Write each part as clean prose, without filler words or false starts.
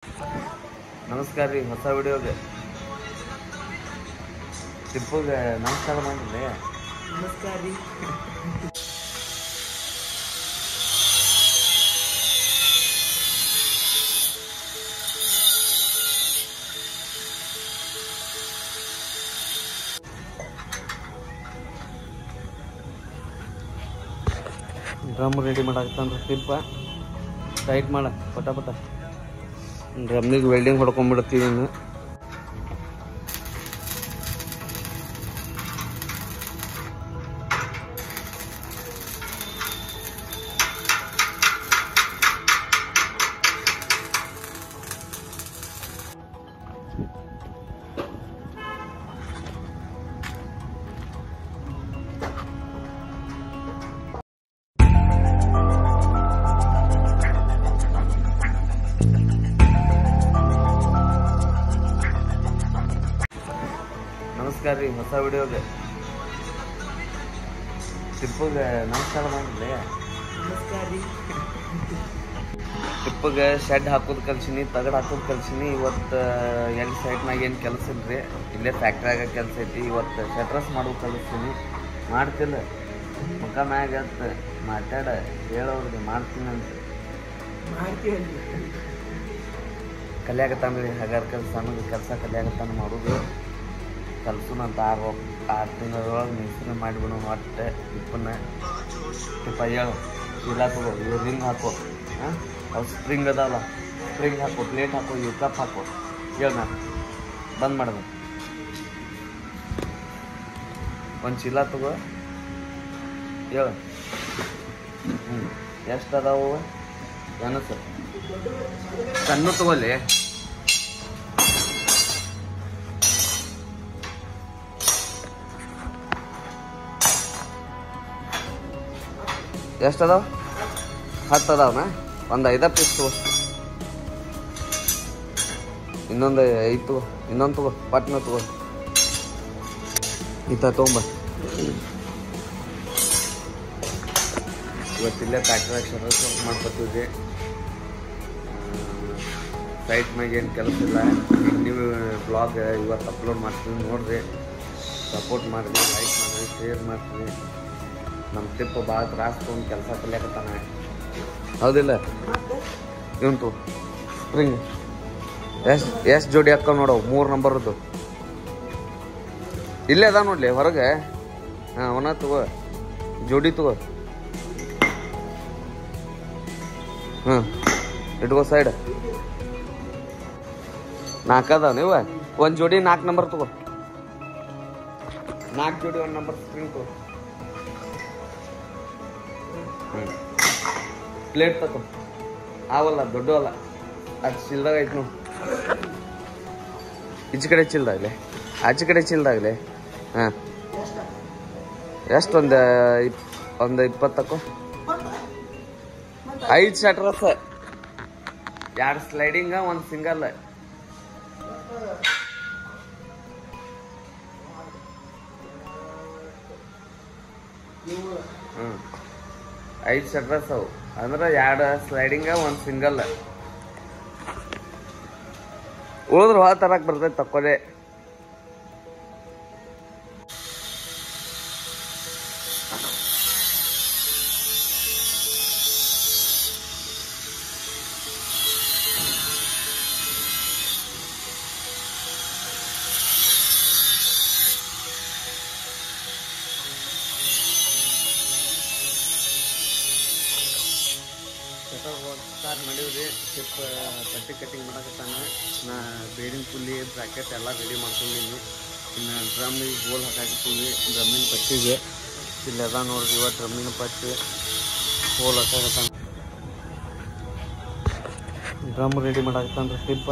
ನಮಸ್ಕಾರ ರೀ. ಹೊಸ ವಿಡಿಯೋಗೆ ಟಿಪ್ಪುಗೆ ನಮಸ್ಕಾರ ಮಾಡಿದ್ರಿ. ನಮಸ್ಕಾರ ರೀ. ಡ್ರಮ್ ರೆಡಿ ಮಾಡಾಕತ್ತಾನ್ರಿ ಟಿಪ್ಪ. ಟೈಟ್ ಮಾಡ ಪಟ ಪಟ. ಡ್ರಮ್ನಿಗೆ ವೆಲ್ಡಿಂಗ್ ಹೊಡ್ಕೊಂಡ್ಬಿಡ್ತೀವಿ ಇನ್ನು. ನಮಸ್ಕಾರ ರೀ. ಹೊಸ ವಿಡಿಯೋಗೆ ಟಿಪ್ಪುಗೆ ನಮಸ್ಕಾರ ಮಾಡಿದ್ರಿ. ನಮಸ್ಕಾರ ರೀ. ಟಿಪ್ಪುಗೆ ಶೆಡ್ ಹಾಕೋದು ಕಲ್ಸಿನಿ, ತಗಡು ಹಾಕೋದು ಕಲ್ಸಿನಿ. ಇವತ್ತು ಎಲ್ಲಿ ಸೈಟ್ನಾಗ ಏನು ಕೆಲಸ ಇಲ್ರಿ, ಇಲ್ಲೇ ಫ್ಯಾಕ್ಟ್ರಿಯಾಗ ಕೆಲಸ ಐತಿ. ಇವತ್ತು ಶಟ್ರಸ್ ಮಾಡೋದು ಕಲಿಸ್ತೀನಿ. ಮಾಡ್ತಿಲ್ಲ ಮುಖ ಮ್ಯಾಗ ಅಂತ ಮಾತಾಡ ಹೇಳೋರಿಗೆ ಮಾಡ್ತೀನಿ ಅಂತ ಮಾಡ್ತೀವಲ್ರಿ. ಕಲಿಯಾಗತ್ತಾನ್ರಿ. ಹಗಾರ ಸಣ್ಣದು ಕೆಲಸ ಕಲಿಯಾಗತ್ತಾನ ಮಾಡೋದು. ಕಲ್ಸುನಂತ 6 ತಿಂಗಳೊಳಗೆ ಮಿಸ್ತ್ರಿ ಮಾಡಿಬಿಡೋ. ಒಟ್ಟು ಟಿಪ್ಪನ್ನ ಟಿಪ್ಪ ಹೇಳು, ಚೀಲ ತಗೋ, ಇವು ರಿಂಗ್ ಹಾಕೋ, ಹಾಂ ಅವು ಸ್ಪ್ರಿಂಗ್ ಅದಾವಲ್ಲ, ಸ್ಪ್ರಿಂಗ್ ಹಾಕೋ, ಪ್ಲೇಟ್ ಹಾಕೋ, ಇವು ಕಪ್ ಹಾಕೋ. ಹೇಳು ನಾನು ಬಂದ್ ಮಾಡೋದು. ಒಂದು ಚೀಲ ತಗೋ ಹೇಳು. ಎಷ್ಟು ಅದಾವು ಏನಸ ಸಣ್ಣ ತಗೋಲಿ. ಎಷ್ಟು ಅದಾವ? 10 ಅದಾವನ? ಒಂದು 5 ಪೀಸ್ ತಗೋ. ಇನ್ನೊಂದು 5 ತಗೋ. ಇನ್ನೊಂದು ತಗೋ, ಪಟ್ನ ತಗೋ. ಈತ ತೊಗೊಂಬ. ಇವತ್ತಿಲ್ಲೇ ಫ್ಯಾಕ್ಟ್ರಿಯಾಗ ಸರ್ವಿಸ್ ವರ್ಕ್ ಮಾಡ್ಕೊತೀವಿ. ಸೈಟ್ ಮ್ಯಾಗ ಏನು ಕೆಲಸ ಇಲ್ಲ. ಈಗ ನೀವು ಬ್ಲಾಗ್ ಇವತ್ತು ಅಪ್ಲೋಡ್ ಮಾಡ್ತೀವಿ, ನೋಡಿರಿ, ಸಪೋರ್ಟ್ ಮಾಡಿರಿ, ಲೈಕ್ ಮಾಡಿರಿ, ಶೇರ್ ಮಾಡಿರಿ. ನಮ್ಮ ಟಿಪ್ಪು ಭಾಳ ತ್ರಾಸ ತೊಗೊಂಡು ಕೆಲಸ ಕಲಿಯಾಕತ್ತಾನೆ. ಹೌದಿಲ್ಲ? ಇವಂತು ಸ್ಪ್ರಿಂಗ್ ಎಷ್ಟು ಜೋಡಿ ಹಾಕೋ ನೋಡವು, 3 ನಂಬರ್ದು ಇಲ್ಲೇ ಅದ ನೋಡ್ಲಿ ಹೊರಗೆ. ಹಾಂ ಅವನ ತಗೋ, ಜೋಡಿ ತಗೋ. ಹಾಂ ಇಟ್ಕೋ ಸೈಡ್. 4 ಅದಾವ. ನೀವು ಒಂದು ಜೋಡಿ 4 ನಂಬರ್ ತಗೋ. 4 ಜೋಡಿ 1 ನಂಬರ್ ಸ್ಪ್ರಿಂಗ್ ತಗೋ. ಪ್ಲೇಟ್ ತಗೋ. ಅವಲ್ಲ ದೊಡ್ಡವಲ್ಲ, ಅದು ಚಿಲ್ದಾಗ ಐತೆ ನೋಡಿ. ಈಚೆ ಕಡೆ ಚಿಲ್ದಾಗಲಿ, ಆಚೆ ಕಡೆ ಚಿಲ್ದಾಗಲಿ. ಹಾಂ ಎಷ್ಟು? ಒಂದು 20 ತಗೋ. 5 ಶಟ್ರಸ್, 2 ಸ್ಲೈಡಿಂಗ, 1 ಸಿಂಗಲ್. ಹ್ಞೂ 5 ಶಟ್ರಸ್ ಅವು ಅಂದ್ರೆ 2 ಸ್ಲೈಡಿಂಗ, 1 ಸಿಂಗಲ್. ಉಳಿದ್ರೆ ಹೊಳ ತರಕ್ಕೆ ಬರ್ತೈತೆ, ತಕ್ಕೋದೆ. ಸ್ಟಾರ್ಟ್ ಮಾಡೀವ್ರಿ. ಟಿಪ್ ಪಟ್ಟಿ ಕಟ್ಟಿಂಗ್ ಮಾಡಕತ್ತಾನ. ನಾ ಬೇಡಿನ ಪುಲ್ಲಿ ಬ್ರಾಕೆಟ್ ಎಲ್ಲ ರೆಡಿ ಮಾಡ್ಕೊಂಡಿನಿ. ಇನ್ನು ಡ್ರಮ್ಮಿಗೆ ಗೋಲ್ ಹಾಕಾಕತ್ತೀವಿ. ಡ್ರಮ್ಮಿನ ಪಟ್ಟಿಗೆ ಇಲ್ಲಿ ಅದ ನೋಡ್ರಿ. ಇವತ್ತು ಡ್ರಮ್ಮಿನ ಪಟ್ಟಿ ಗೋಲ್ ಹಾಕಾಕತ್ತಾನ. ಡ್ರಮ್ ರೆಡಿ ಮಾಡಾಕತ್ತಾನ್ರಿ ಟಿಪ್ಪ.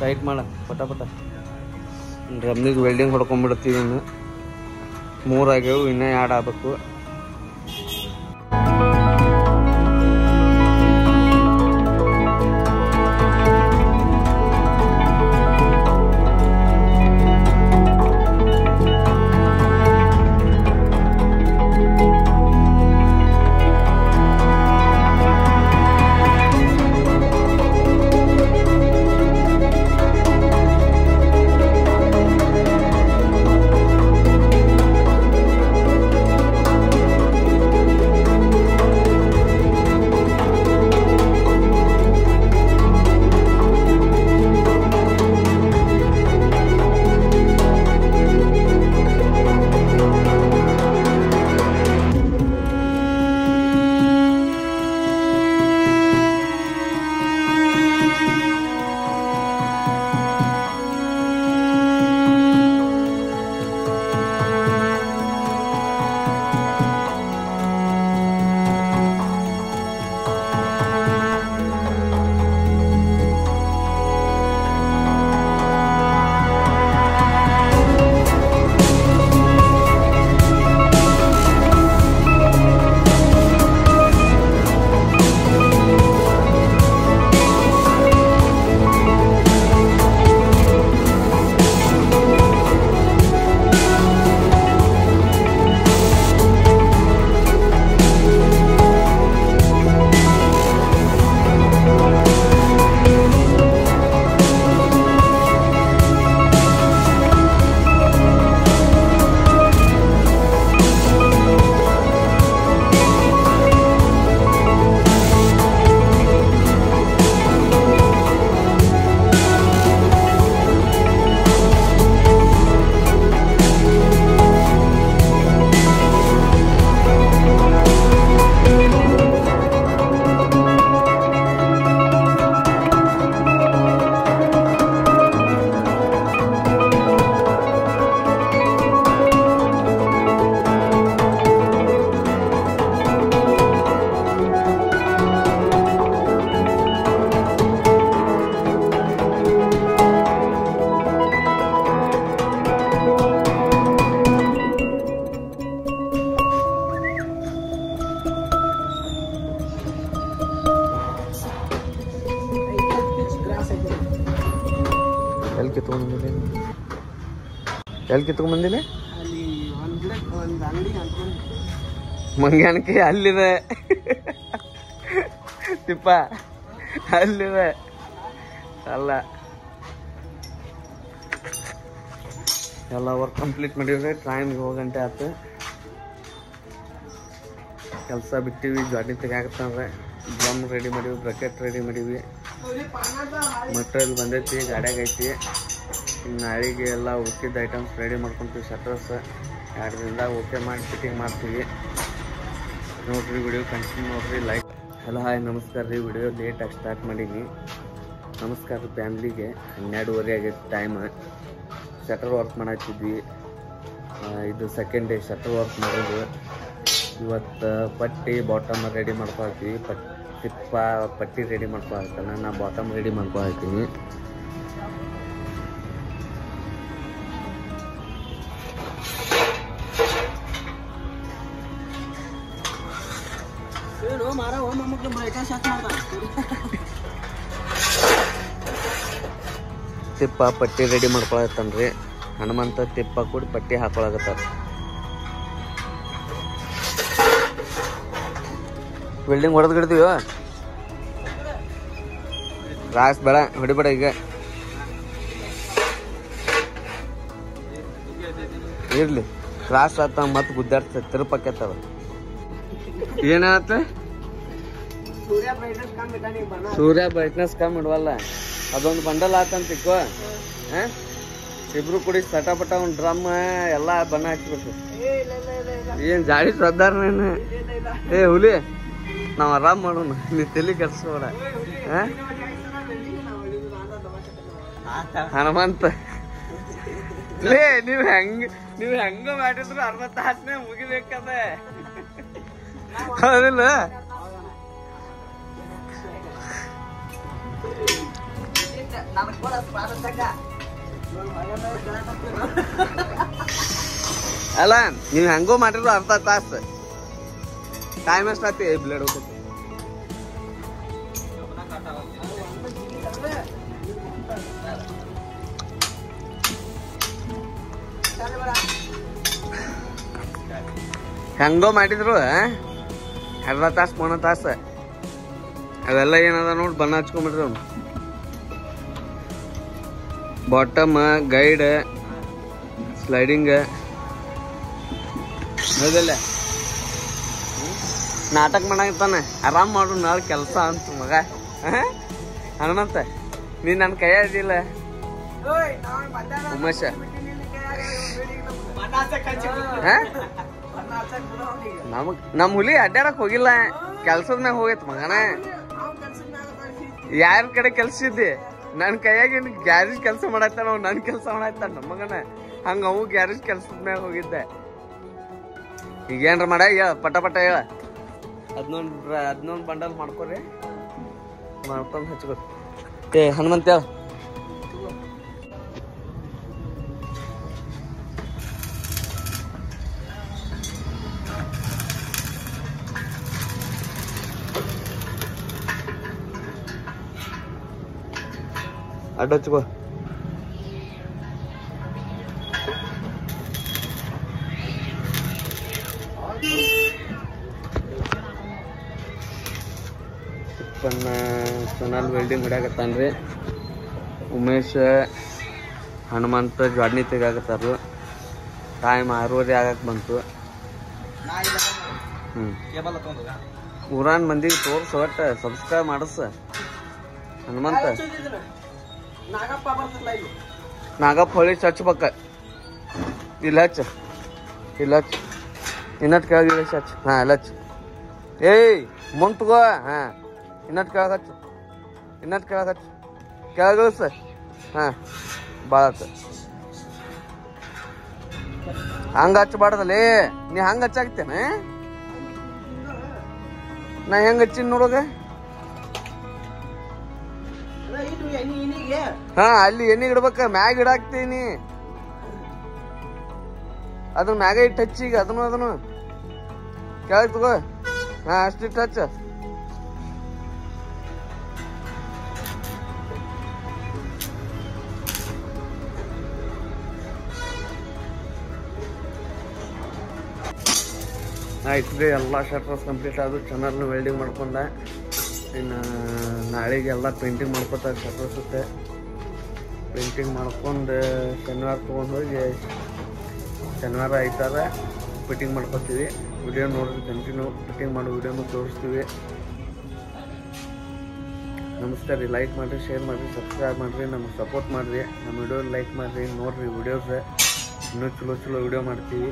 ಟೈಟ್ ಮಾಡ ಪಟ ಪಟ. ಡ್ರಮ್ಮಿಗೆ ವೆಲ್ಡಿಂಗ್ ಹೊಡ್ಕೊಂಡ್ಬಿಡ್ತೀವಿ ಇನ್ನು. 3 ಆಗ್ಯಾವು, ಇನ್ನೂ 2 ಆಗಬೇಕು. ಎಲ್ಲಿ ಕಿತ್ಕೊಂಡ್ಬಂದಿಲ್ಲ ಎಲ್ಲಿ ಕಿತ್ಕೊಂಡ್ಬಂದಿಲ್ಲ ಅಲ್ಲಿ ಒಂದು ಅಂಗಡಿ ಅನ್ಕೊಂಡು ಮಂಗ್ಯಾನಕಿ ಅಲ್ಲಿದೆ ತಿಪ್ಪ ಅಲ್ಲಿದೆ ಅಲ್ಲ ಎಲ್ಲ ವರ್ಕ್ ಕಂಪ್ಲೀಟ್ ಮಾಡಿವ್ರಿ ಟೈಮ್ಗೆ 7 ಗಂಟೆ ಆಯ್ತು ಕೆಲಸ ಬಿಟ್ಟಿವಿ ಜಾಡಿ ತೆಗಾಕತ್ತಂದ್ರೆ ಡ್ರಮ್ ರೆಡಿ ಮಾಡೀವಿ ಬ್ರಕೆಟ್ ರೆಡಿ ಮಾಡೀವಿ ಮಟೀರಿಯಲ್ ಬಂದೈತಿ ಗಾಡ್ಯಾಗ ಐತಿ ಇನ್ನು ನಾಳೆಗೆ ಎಲ್ಲ ಉಳ್ಕಿದ ಐಟಮ್ಸ್ ರೆಡಿ ಮಾಡ್ಕೊತೀವಿ ಶಟರ್ಸ್ 2 ದಿನದಾಗ ಓಕೆ ಮಾಡಿ ಫಿಟ್ಟಿಂಗ್ ಮಾಡ್ತೀವಿ ನೋಡ್ರಿ ವಿಡಿಯೋ ಕಂಟಿನ್ಯೂ ನೋಡ್ರಿ ಲೈಕ್ ಹಲೋ ಹಾಯ್ ನಮಸ್ಕಾರ ರೀ ವಿಡಿಯೋ ಲೇಟಾಗಿ ಸ್ಟಾರ್ಟ್ ಮಾಡೀನಿ ನಮಸ್ಕಾರ ರೀ ಫ್ಯಾಮ್ಲಿಗೆ 12:30 ಆಗೈತೆ ಟೈಮ್ ಶಟರ್ ವರ್ಕ್ ಮಾಡತ್ತಿದ್ವಿ ಇದು ಸೆಕೆಂಡ್ ಡೇ ಶಟರ್ ವರ್ಕ್ ಮಾಡೋದು ಇವತ್ತು ಪಟ್ಟಿ ಬಾಟಮ್ ರೆಡಿ ಮಾಡ್ಕೊಳ್ತೀವಿ ತಿಪ್ಪ ಪಟ್ಟಿ ರೆಡಿ ಮಾಡ್ಕೊಳ್ತಾನೆ ನಾ ಬಾಟಮ್ ರೆಡಿ ಮಾಡ್ಕೊಳ್ತೀನಿ ತಿಪ್ಪ ಪಟ್ಟಿ ರೆಡಿ ಮಾಡ್ಕೊಳತ್ತನ್ರಿ ಹನುಮಂತ ತಿಪ್ಪ ಕೂಡಿ ಪಟ್ಟಿ ಹಾಕೊಳಕತ್ತಾರ ಬಿಲ್ಡಿಂಗ್ ಹೊಡೆದ್ ಗಿಡ್ತೀವ ರಾಸ್ ಬೇಡ ಹೊಡಿಬೇಡ ಈಗ ಇರ್ಲಿ ಕ್ರಾಸ್ ಆತ ಮತ್ ಗುದ್ದಾಡ್ತ ತಿರುಪಕ್ಕೆತ್ತವ ಏನಾತ ಸೂರ್ಯ ಬ್ರೈಟ್ನೆಸ್ ಕಮ್ಮಿ ಇಡವಲ್ಲ ಅದೊಂದು ಬಂಡಲ್ ಆತಂತ ತಿಕ್ಕೋ ಇಬ್ರು ಕೂಡಿ ಸಟಾಪಟ ಒಂದು ಡ್ರಮ್ ಎಲ್ಲ ಬಣ್ಣ ಹಾಕ್ಬೇಕು ಏನ್ ಜಾಡಿ ಶ್ರದ್ಧಾರನೇನು ಏ ಹುಲಿ ನಾವ್ ಆರಾಮ್ ಮಾಡೋಣ ನೀ ತಲೆ ಕೆಡ್ಸ್ಬೇಡ ಹನುಮಂತ ಲೇ ನೀವ್ ಹೆಂಗ ಮಾಡಿದ್ರು 60 ತಾಸನೇ ಮುಗಿಬೇಕದ ಹೌದಿಲ್ಲ ಅಲ್ಲ ನೀವ್ ಹೆಂಗೋ ಮಾಡಿದ್ರು 60 ತಾಸು ಟೈಮ್ ಎಷ್ಟಾತಿ ಬ್ಲೇಡ್ ಹೋಗ್ತೈತಿ ಹೆಂಗೋ ಮಾಡಿದ್ರು 2 ತಾಸು 3 ತಾಸು ಅವೆಲ್ಲ ಏನದ ನೋಡಿ ಬಣ್ಣ ಹಚ್ಕೊಂಡ್ಬಿಡ್ರಿ ಅವ್ನು ಬಾಟಮ್ ಗೈಡ್ ಸ್ಲೈಡಿಂಗ್ ಹೌದಲ್ಲ ನಾಟಕ ಮಾಡಾಕತ್ತಾನೆ ಆರಾಮ್ ಮಾಡು ನಾಳೆ ಕೆಲಸ ಅಂತ ಮಗ ಹನುಮಂತ ನೀನ್ ನನ್ನ ಕೈ ಇದಿಲ್ಲ ಉಮೇಶ ನಮ್ ಹುಲಿ ಅಡ್ಡಾಡಕ್ ಹೋಗಿಲ್ಲ ಕೆಲ್ಸದ ಮ್ಯಾಗ ಹೋಗೈತ್ ಮಗನ ಯಾರ ಕಡೆ ಕೆಲ್ಸ ಇದ್ದಿ ನನ್ ಕೈಯಾಗ ಗ್ಯಾರೇಜ್ ಕೆಲಸ ಮಾಡತ್ತಾನ ಅವ್ ನನ್ ಕೆಲಸ ಮಾಡತ್ತಾನ ನಮ್ಮ ಮಗನ ಹಂಗ ಅವು ಗ್ಯಾರೇಜ್ ಕೆಲ್ಸದ ಮ್ಯಾಗ ಹೋಗಿದ್ದೆ ಈಗ ಏನ್ರ ಮಾಡ ಹೇಳ ಪಟ ಪಟ ಹೇಳ 11 ಬಂಡಲ್ ಮಾಡ್ಕೊರಿ ಮಾಡ್ಕೊಂಡ್ ಹಚ್ಕೋ ಏ ಹನುಮಂತ ಹೇಳ ಅಡ್ಡ ಹಚ್ಕೋ ಸೊನಾಲ್ ವೆಲ್ಡಿಂಗ್ ಹೊಡ್ಯಾಕತ್ತಾನ್ರಿ ಉಮೇಶ್ ಹನುಮಂತ ಜಾಡ್ನಿ ತೆಗಾಕತ್ತಾರ ಟೈಮ್ 6:30 ಆಗಕ್ಕೆ ಬಂತು ಊರಾನ್ ಮಂದಿಗೆ ತೋರ್ಸ ಒಟ್ಟ ಸಬ್ಸ್ಕ್ರೈಬ್ ಮಾಡಸ ಹನುಮಂತ ನಾಗಪ್ಪ ಹೊಳಿ ಹಚ್ಬೇಕ ಇಲ್ಲ ಹಚ್ಚ ಇನ್ನಟ್ ಕೆಳಗೆ ಇಳಿಸಿ ಹಚ್ಚ ಹಾ ಇಲ್ಲ ಹಚ್ಚ ಏಯ್ ಮುಂದ್ ತಗೋ ಹಾ ಇನ್ನಟ್ ಕೆಳಗೆ ಹಚ್ಚ ಕೆಳಗೆ ಇಳಿಸ ಹಾ ಭಾಳ ಹಂಗ ಹಚ್ಚಬಾರ್ದಲ್ಲೇ ನೀ ಹಂಗ ಹಚ್ಚಾಕ್ತೇನೆ ನಾ ಹೆಂಗ ಹಚ್ಚಿನ ನೋಡೋಗ ಹಾ ಅಲ್ಲಿ ಎಣ್ಣೆ ಇಡ್ಬೇಕ ಮ್ಯಾಗ ಇಡಾಕ್ತೀನಿ ಅದನ್ನ ಮ್ಯಾಗ ಇಟ್ಟು ಹಚ್ಚಿ ಈಗ ಅದನ್ನು ಕೆಳಗೆ ತಗೋ ಹಾ ಅಷ್ಟಿಟ್ಟು ಹಚ್ಚ ಆಯ್ತು ರೀ, ಎಲ್ಲ ಶಟ್ರಸ್ ಕಂಪ್ಲೀಟ್ ಆದರೂ ಚಾನಲ್ನ ವೆಲ್ಡಿಂಗ್ ಮಾಡ್ಕೊಂಡೆ. ಇನ್ನು ನಾಳೆಗೆ ಎಲ್ಲ ಪೇಂಟಿಂಗ್ ಮಾಡ್ಕೊತಾರೆ ಶಟ್ರಸುತ್ತೆ. ಪೇಂಟಿಂಗ್ ಮಾಡ್ಕೊಂಡು ಶನಿವಾರ ತೊಗೊಂಡು ಹೋಗಿ ಶನಿವಾರ ಐತಾರ ಫಿಟ್ಟಿಂಗ್ ಮಾಡ್ಕೊತೀವಿ. ವಿಡಿಯೋ ನೋಡಿದ್ರೆ ಕಂಟಿನ್ಯೂ ಫಿಟ್ಟಿಂಗ್ ಮಾಡೋ ವಿಡಿಯೋನು ತೋರಿಸ್ತೀವಿ. ನಮಸ್ಕಾರ ರೀ. ಲೈಕ್ ಮಾಡಿರಿ, ಶೇರ್ ಮಾಡಿರಿ, ಸಬ್ಸ್ಕ್ರೈಬ್ ಮಾಡಿರಿ, ನಮಗೆ ಸಪೋರ್ಟ್ ಮಾಡಿರಿ. ನಮ್ಮ ವಿಡಿಯೋ ಲೈಕ್ ಮಾಡಿರಿ, ನೋಡಿರಿ ವಿಡಿಯೋಸ್ ಇನ್ನೂ ಚಲೋ ವಿಡಿಯೋ ಮಾಡ್ತೀವಿ.